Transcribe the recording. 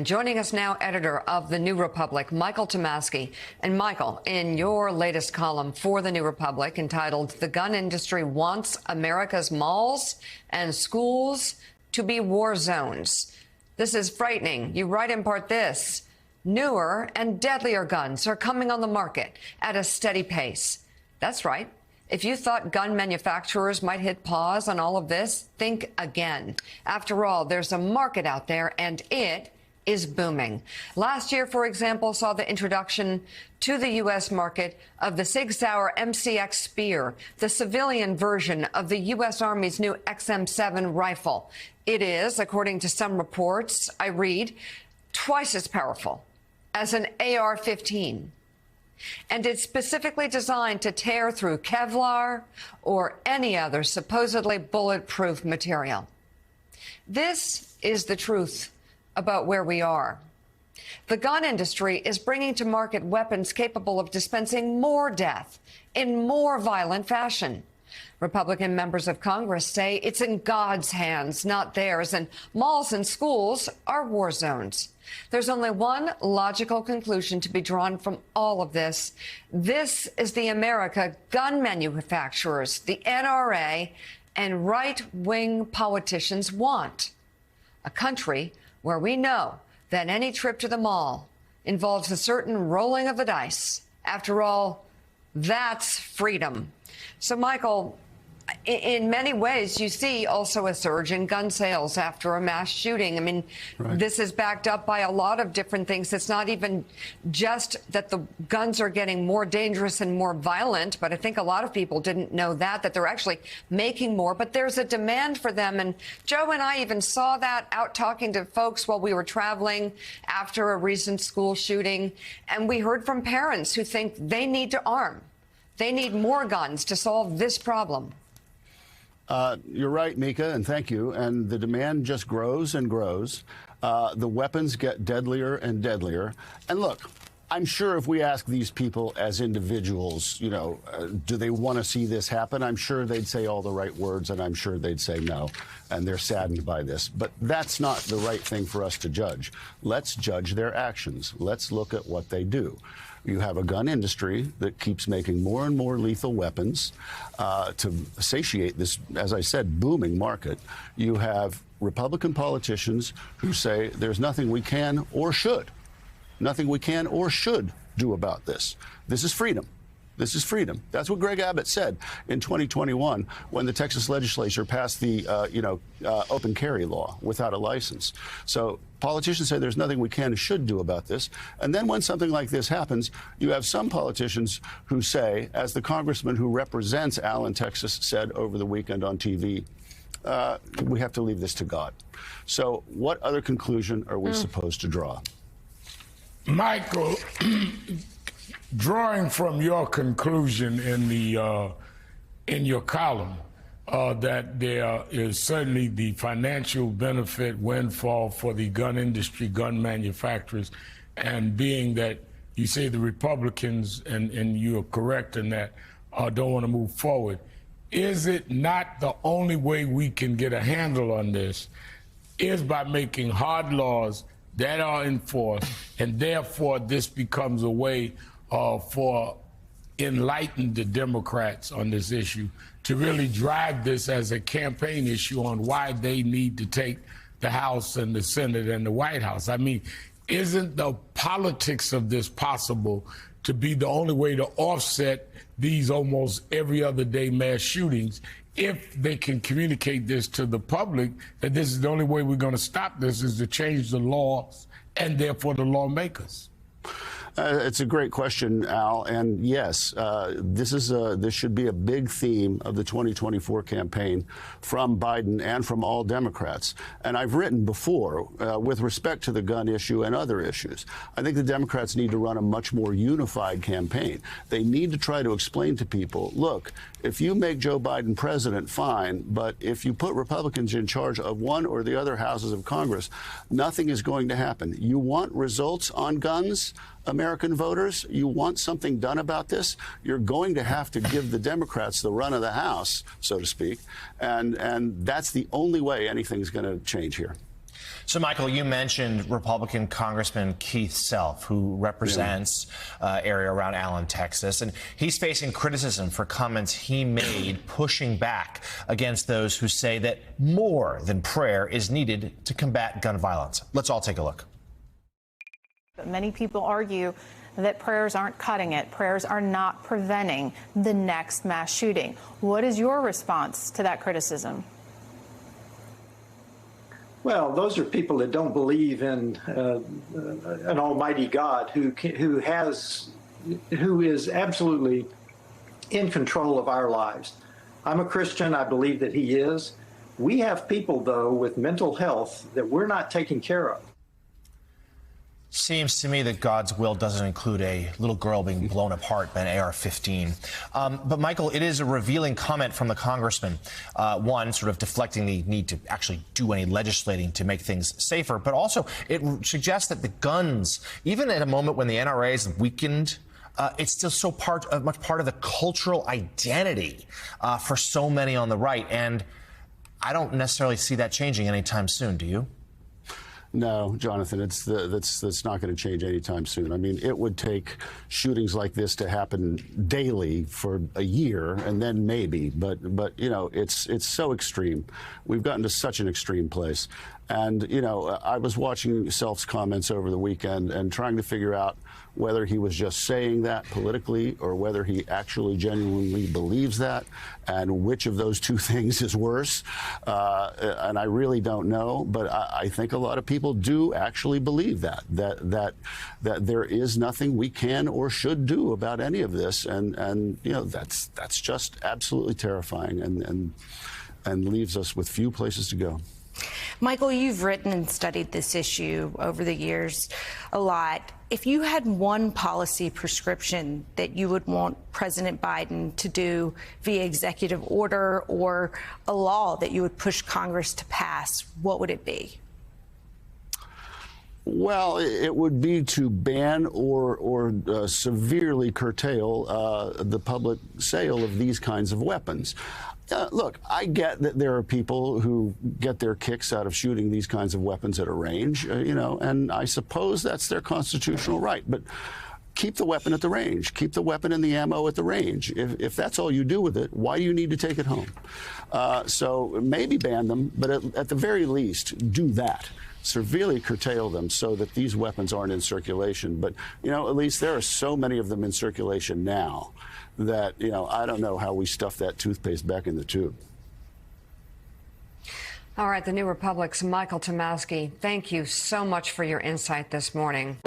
Joining us now, editor of The New Republic, Michael Tomasky. And Michael, in your latest column for The New Republic entitled "The Gun Industry Wants America's Malls and Schools to be War Zones," this is frightening. You write in part this: newer and deadlier guns are coming on the market at a steady pace. That's right. If you thought gun manufacturers might hit pause on all of this, think again. After all, there's a market out there, and it is booming. Last year, for example, saw the introduction to the U.S. market of the Sig Sauer MCX Spear, the civilian version of the U.S. Army's new XM7 rifle. It is, according to some reports, I read, twice as powerful as an AR-15. And it's specifically designed to tear through Kevlar or any other supposedly bulletproof material. This is the truth about where we are. The gun industry is bringing to market weapons capable of dispensing more death in more violent fashion. Republican members of Congress say it's in God's hands, not theirs, and malls and schools are war zones. There's only one logical conclusion to be drawn from all of this. This is the America gun manufacturers, the NRA, and right-wing politicians want. A country where we know that any trip to the mall involves a certain rolling of the dice. After all, that's freedom. So, Michael, in many ways, you see also a surge in gun sales after a mass shooting. I mean, This is backed up by a lot of different things. It's not even just that the guns are getting more dangerous and more violent, but I think a lot of people didn't know that they're actually making more, but there's a demand for them. And Joe and I even saw that out talking to folks while we were traveling after a recent school shooting. And we heard from parents who think they need to arm. They need more guns to solve this problem. You're right, Mika, and thank you. And the demand just grows and grows. The weapons get deadlier and deadlier. And look, I'm sure if we ask these people as individuals, do they want to see this happen? I'm sure they'd say all the right words, and I'm sure they'd say no. And they're saddened by this. But that's not the right thing for us to judge. Let's judge their actions. Let's look at what they do. You have a gun industry that keeps making more and more lethal weapons to satiate this, as I said, booming market. You have Republican politicians who say there's nothing we can or should do about this. This is freedom. This is freedom. That's what Greg Abbott said in 2021 when the Texas legislature passed the, open carry law without a license. So politicians say there's nothing we can or should do about this. And then when something like this happens, you have some politicians who say, as the congressman who represents Allen, Texas, said over the weekend on TV, we have to leave this to God. So what other conclusion are we supposed to draw? Michael, drawing from your conclusion in your column that there is certainly the financial benefit windfall for the gun industry, gun manufacturers, and being that you say the Republicans, and you are correct in that, don't want to move forward, is it not the only way we can get a handle on this is by making hard laws that are enforced, and therefore this becomes a way for enlightened Democrats on this issue to really drive this as a campaign issue on why they need to take the House and the Senate and the White House? I mean, isn't the politics of this possible to be the only way to offset these almost every other day mass shootings if they can communicate this to the public, that this is the only way we're going to stop this, is to change the laws and therefore the lawmakers? It's a great question, Al. And yes, this should be a big theme of the 2024 campaign from Biden and from all Democrats. And I've written before, with respect to the gun issue and other issues, I think the Democrats need to run a much more unified campaign. They need to try to explain to people, look, if you make Joe Biden president, fine, but if you put Republicans in charge of one or the other houses of Congress, nothing is going to happen. You want results on guns? American voters, you want something done about this, you're going to have to give the Democrats the run of the House, so to speak, and that's the only way anything's going to change here. So, Michael, you mentioned Republican Congressman Keith Self, who represents area around Allen, Texas, and he's facing criticism for comments he made pushing back against those who say that more than prayer is needed to combat gun violence. Let's all take a look. But many people argue that prayers aren't cutting it. Prayers are not preventing the next mass shooting. What is your response to that criticism? Well, those are people that don't believe in an almighty God who is absolutely in control of our lives. I'm a Christian. I believe that he is. We have people, though, with mental health that we're not taking care of. Seems to me that God's will doesn't include a little girl being blown apart by an AR-15. But, Michael, it is a revealing comment from the congressman, one, sort of deflecting the need to actually do any legislating to make things safer, but also it suggests that the guns, even at a moment when the NRA is weakened, it's still so much part of the cultural identity for so many on the right. And I don't necessarily see that changing anytime soon, do you? No, Jonathan, that's not going to change anytime soon. I mean, it would take shootings like this to happen daily for a year, and then maybe. But you know, it's so extreme. We've gotten to such an extreme place. And you know, I was watching Self's comments over the weekend and trying to figure out whether he was just saying that politically or whether he actually genuinely believes that, and which of those two things is worse. And I really don't know, but I think a lot of people do actually believe that there is nothing we can or should do about any of this, and you know, that's just absolutely terrifying and leaves us with few places to go. Michael, you've written and studied this issue over the years a lot. If you had one policy prescription that you would want President Biden to do via executive order or a law that you would push Congress to pass, what would it be? Well, it would be to ban or severely curtail the public sale of these kinds of weapons. Look, I get that there are people who get their kicks out of shooting these kinds of weapons at a range, you know, and I suppose that's their constitutional right. But keep the weapon at the range. Keep the weapon and the ammo at the range. If that's all you do with it, why do you need to take it home? So maybe ban them, but at the very least, do that. Severely curtail them so that these weapons aren't in circulation. But, you know, at least there are so many of them in circulation now that, you know, I don't know how we stuff that toothpaste back in the tube. All right, the New Republic's Michael Tomasky, thank you so much for your insight this morning.